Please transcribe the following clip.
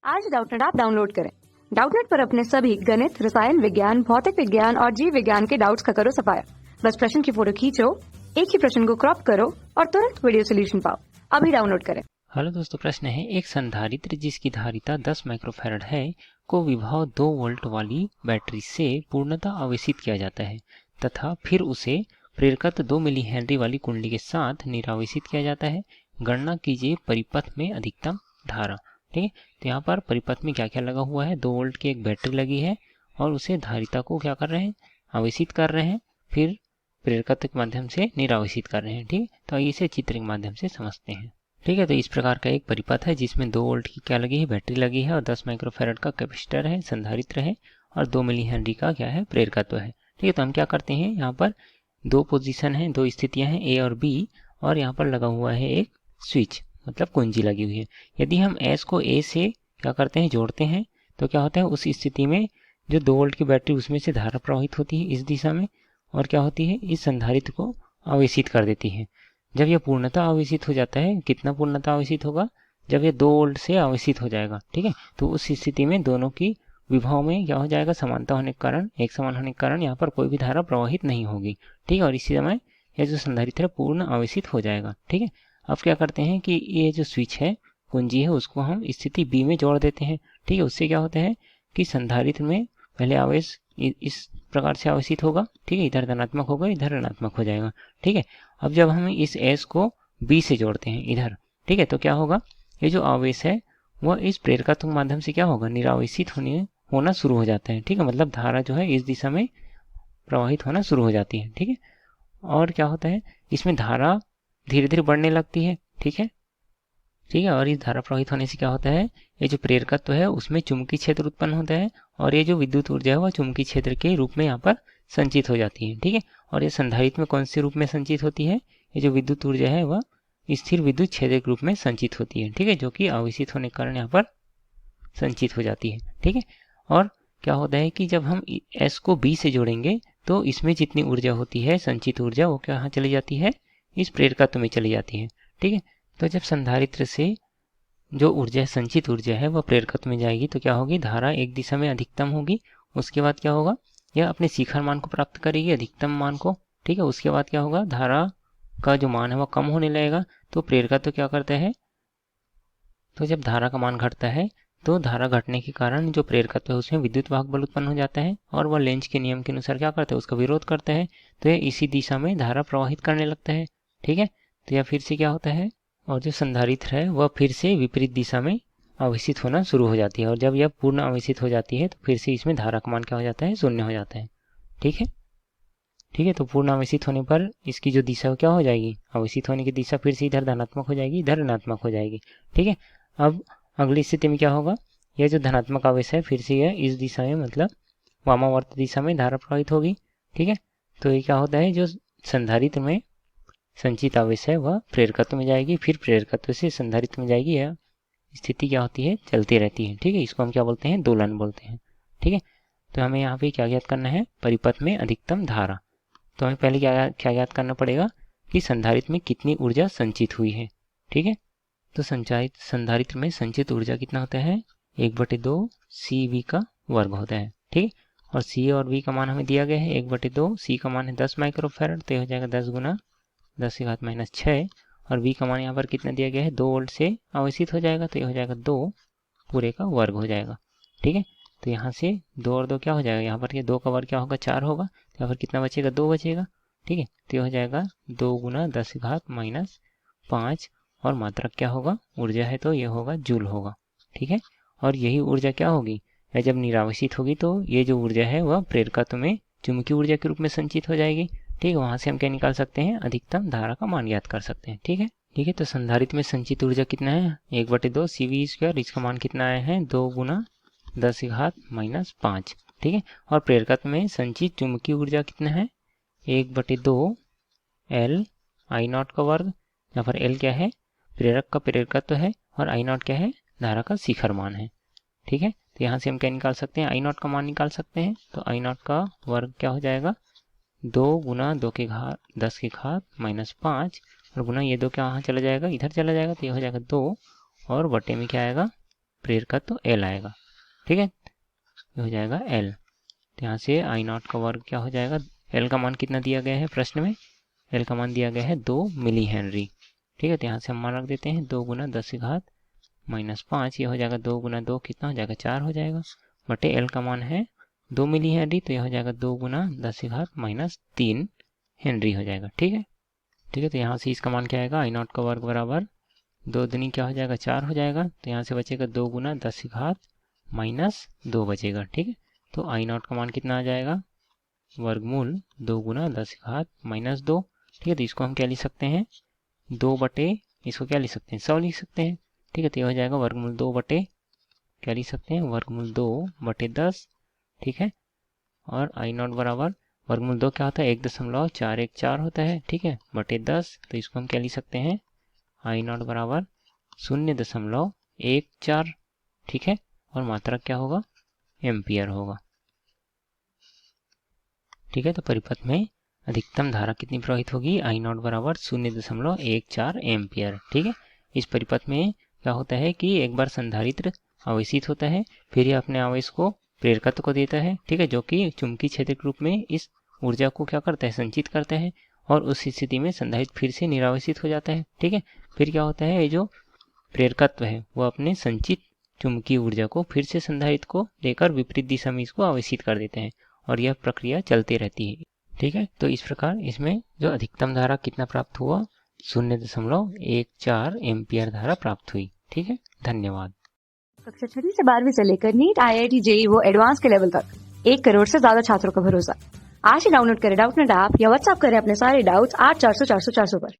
आज Doubtnut app download करें। Doubtnut पर अपने सभी गणित, रसायन विज्ञान, भौतिक विज्ञान और जीव विज्ञान के डाउट्स का करो सफाया। बस प्रश्न की फोटो खींचो, एक ही प्रश्न को क्रॉप करो और तुरंत वीडियो सोल्यूशन पाओ। अभी डाउनलोड करें। हेलो दोस्तों, प्रश्न है एक संधारित्र जिसकी धारिता 10 माइक्रोफैराड है को विभव 2 वोल्ट वाली बैटरी से पूर्णतः आवेशित किया जाता है तथा फिर उसे प्रेरकत्व 2 मिली हेनरी वाली कुंडली के साथ निरावेशित किया जाता है। गणना कीजिए परिपथ में अधिकतम धारा। ठीक है, तो यहाँ पर परिपथ में क्या क्या लगा हुआ है, 2 वोल्ट की एक बैटरी लगी है और उसे धारिता को क्या कर रहे हैं, आवेशित कर रहे हैं, फिर प्रेरकत्व के माध्यम से निरावेशित कर रहे हैं। ठीक है, तो इसे चित्र के माध्यम से समझते हैं। ठीक है, तो इस प्रकार का एक परिपथ है जिसमें 2 वोल्ट की क्या लगी है, बैटरी लगी है और 10 माइक्रोफैराड का कैपेसिटर है, संधारित्र है और 2 मिली हेनरी का क्या है, प्रेरकत्व है। ठीक है, तो हम क्या करते हैं, यहाँ पर दो पोजीशन है, दो स्थितियां हैं ए और बी और यहाँ पर लगा हुआ है एक स्विच, मतलब कुंजी लगी हुई है। यदि हम एस को ए से क्या करते हैं, जोड़ते हैं तो क्या होता है, उस स्थिति में जो 2 वोल्ट की बैटरी उसमें से धारा प्रवाहित होती है इस दिशा में और क्या होती है, इस संधारित्र को आवेशित कर देती है। जब यह पूर्णतः आवेशित हो जाता है, कितना पूर्णतः आवेशित होगा, जब यह 2 वोल्ट से आवेशित हो जाएगा। ठीक है, तो उस स्थिति में दोनों की विभव में क्या हो जाएगा, समानता होने के कारण, एक समान होने के कारण यहाँ पर कोई भी धारा प्रवाहित नहीं होगी। ठीक है, और इसी समय यह जो संधारित्र है पूर्ण आवेशित हो जाएगा। ठीक है, अब क्या करते हैं कि ये जो स्विच है, कुंजी है, उसको हम स्थिति बी में जोड़ देते हैं। ठीक है, उससे क्या होता है कि संधारित्र में पहले आवेश इस प्रकार से आवेशित होगा। ठीक है, इधर धनात्मक होगा, इधर ऋणात्मक हो जाएगा। ठीक है, अब जब हम इस एस को बी से जोड़ते हैं इधर, ठीक है, तो क्या होगा, ये जो आवेश है वह इस प्रेरकत्व के माध्यम से क्या होगा, निरावेशित होना शुरू हो जाता है। ठीक है, मतलब धारा जो है इस दिशा में प्रवाहित होना शुरू हो जाती है। ठीक है, और क्या होता है, इसमें धारा धीरे धीरे बढ़ने लगती है। ठीक है, ठीक है, और इस धारा प्रवाहित होने से क्या होता है, ये जो प्रेरकत्व है उसमें चुंबकीय क्षेत्र उत्पन्न होता है और ये जो विद्युत ऊर्जा है वह चुंबकीय क्षेत्र के रूप में यहाँ पर संचित हो जाती है। ठीक है, और ये संधारित्र में कौन से रूप में संचित होती है, ये जो विद्युत ऊर्जा है वह स्थिर विद्युत क्षेत्र के रूप में संचित होती है। ठीक है, जो कि आवेशित होने के कारण यहाँ पर संचित हो जाती है। ठीक है, और क्या होता है कि जब हम एस को बी से जोड़ेंगे तो इसमें जितनी ऊर्जा होती है, संचित ऊर्जा, वो कहाँ चली जाती है, इस प्रेरकत्व में चली जाती है। ठीक है, तो जब संधारित्र से जो ऊर्जा है, संचित ऊर्जा है, वह प्रेरकत्व में जाएगी तो क्या होगी, धारा एक दिशा में अधिकतम होगी। उसके बाद क्या होगा, यह अपने शिखर मान को प्राप्त करेगी, अधिकतम मान को। ठीक है, उसके बाद क्या होगा, धारा का जो मान है वह कम होने लगेगा। तो प्रेरकत्व क्या करता है, तो जब धारा का मान घटता है तो धारा घटने के कारण जो प्रेरकत्व है उसमें विद्युत वाहक बल उत्पन्न हो जाता है और वह लेंज के नियम के अनुसार क्या करता है, उसका विरोध करता है। तो यह इसी दिशा में धारा प्रवाहित करने लगता है। ठीक है, तो यह फिर से क्या होता है, और जो संधारित्र है वह फिर से विपरीत दिशा में आवेशित होना शुरू हो जाती है और जब यह पूर्ण आवेशित हो जाती है तो फिर से इसमें धारा का मान क्या हो जाता है, शून्य हो जाता है। ठीक है, ठीक है, तो पूर्ण आवेशित होने पर इसकी जो दिशा क्या हो जाएगी, आवेशित होने की दिशा फिर से इधर धनात्मक हो जाएगी, इधर ऋणात्मक हो जाएगी। ठीक है, अब अगली स्थिति में क्या होगा, यह जो धनात्मक आवेश है फिर से यह इस दिशा में, मतलब वामावर्त दिशा में धारा प्रवाहित होगी। ठीक है, तो ये क्या होता है, जो संधारित्र में संचित आवेश है वह प्रेरकत्व में जाएगी, फिर प्रेरकत्व से संधारित्र में जाएगी। यह स्थिति क्या होती है, चलती रहती है। ठीक है, इसको हम क्या बोलते हैं, दोलन बोलते हैं। ठीक है, तो हमें यहाँ पे क्या ज्ञात करना है, परिपथ में अधिकतम धारा। तो हमें पहले क्या ज्ञात करना पड़ेगा कि संधारित्र में कितनी ऊर्जा संचित हुई है। ठीक है, तो संधारित्र में संचित ऊर्जा कितना होता है, 1/2 CV का वर्ग होता है। ठीक है, और C और V का मान हमें दिया गया है 1/2, C का मान है 10 माइक्रोफैराड, तो हो जाएगा 10 गुना 10⁻⁻6 और V का मान यहाँ पर कितना दिया गया है, 2 वोल्ट से आवेशित हो जाएगा, तो ये हो जाएगा 2 पूरे का वर्ग हो जाएगा। ठीक है, तो यहाँ से 2 और 2 क्या हो जाएगा, यहाँ पर ये 2 का वर्ग क्या होगा, 4 होगा, तो यहाँ पर कितना बचेगा, 2 बचेगा। ठीक है, तो ये हो जाएगा 2 गुना 10⁻⁻5 और मात्रक क्या होगा, ऊर्जा है तो ये होगा जूल होगा। ठीक है, और यही ऊर्जा क्या होगी, या जब निरावेशित होगी तो ये जो ऊर्जा है वह प्रेरकत्व में चुंबकीय ऊर्जा के रूप में संचित हो जाएगी। ठीक है, वहां से हम क्या निकाल सकते हैं, अधिकतम धारा का मान ज्ञात कर सकते हैं। ठीक है, ठीक है, तो संधारित्र में संचित ऊर्जा कितना है, 1/2 CV², इसका मान कितना आया है, 2 गुना 10⁻⁻5। ठीक है, और प्रेरकत्व में संचित चुंबकीय ऊर्जा कितना है, 1/2 L I0 का वर्ग, यहाँ पर L क्या है, प्रेरक का प्रेरकत्व है और I0 क्या है, धारा का शिखर मान है। ठीक है, तो यहाँ से हम क्या निकाल सकते हैं, I0 का मान निकाल सकते हैं। तो I0 का वर्ग क्या हो जाएगा, 2 गुना 10⁻⁻5 और गुना ये 2 क्या वहाँ चला जाएगा, इधर चला जाएगा, तो ये हो जाएगा 2 और बटे में क्या आएगा, प्रेरकत्व तो L आएगा। ठीक है, ये हो जाएगा L। तो यहाँ से I नॉट का वर्ग क्या हो जाएगा, L का मान कितना दिया गया है प्रश्न में, L का मान दिया गया है 2 मिली हेनरी। ठीक है, तो यहाँ से हम मान रख देते हैं 2 गुना 10⁻⁻5, ये हो जाएगा 2 गुना 2 कितना हो जाएगा 4 हो जाएगा, बटे L का मान है 2 मिली हेनरी, तो यह हो जाएगा 2 गुना 10⁻³ हेनरी हो जाएगा। ठीक है, तो यहाँ से इसका मान क्या आएगा, I नॉट का वर्ग बराबर 2 दूनी क्या हो जाएगा 4 हो जाएगा, तो यहाँ से बचेगा 2 गुना 10⁻² बचेगा। ठीक है, तो I नॉट का मान कितना आ जाएगा, वर्गमूल 2 गुना 10⁻²। ठीक है, तो इसको हम क्या लिख सकते हैं, 2 बटे इसको क्या लिख सकते हैं 100 लिख सकते हैं। ठीक है, तो ये हो जाएगा वर्गमूल 2 बटे क्या लिख सकते हैं, वर्गमूल 2 बटे 10। ठीक है, और I नॉट बराबर वर्गमूल 2 क्या होता है 1.414 होता है। ठीक है, बटे 10, तो इसको हम क्या लिख सकते हैं, I नॉट बराबर 0.14। ठीक है, और मात्रक क्या होगा, एम्पियर होगा। ठीक है, तो परिपथ में अधिकतम धारा कितनी प्रवाहित होगी, I नॉट बराबर 0.14 एम्पियर। ठीक है, इस परिपथ में क्या होता है कि एक बार संधारित्र आवेशित होता है, फिर यह अपने आवेश को प्रेरकत्व को देता है। ठीक है, जो कि चुंबकीय क्षेत्र के रूप में इस ऊर्जा को क्या करता है, संचित करता है, और उस स्थिति में संधारित्र फिर से निरावेशित हो जाता है। ठीक है, फिर क्या होता है, ये जो प्रेरकत्व है वो अपने संचित चुंबकीय ऊर्जा को फिर से संधारित्र को देकर विपरीत दिशा में इसको आवेशित कर देते हैं, और यह प्रक्रिया चलती रहती है। ठीक है, तो इस प्रकार इसमें जो अधिकतम धारा कितना प्राप्त हुआ, 0.14 एम्पियर धारा प्राप्त हुई। ठीक है, धन्यवाद। कक्षा 6वीं से 12वीं से लेकर नीट, IIT, JEE वो एडवांस के लेवल तक 1 करोड़ से ज्यादा छात्रों का भरोसा। आज ही डाउनलोड करें डाउटनेट ऐप या व्हाट्सएप करें अपने सारे डाउट्स 8400 400 400 पर।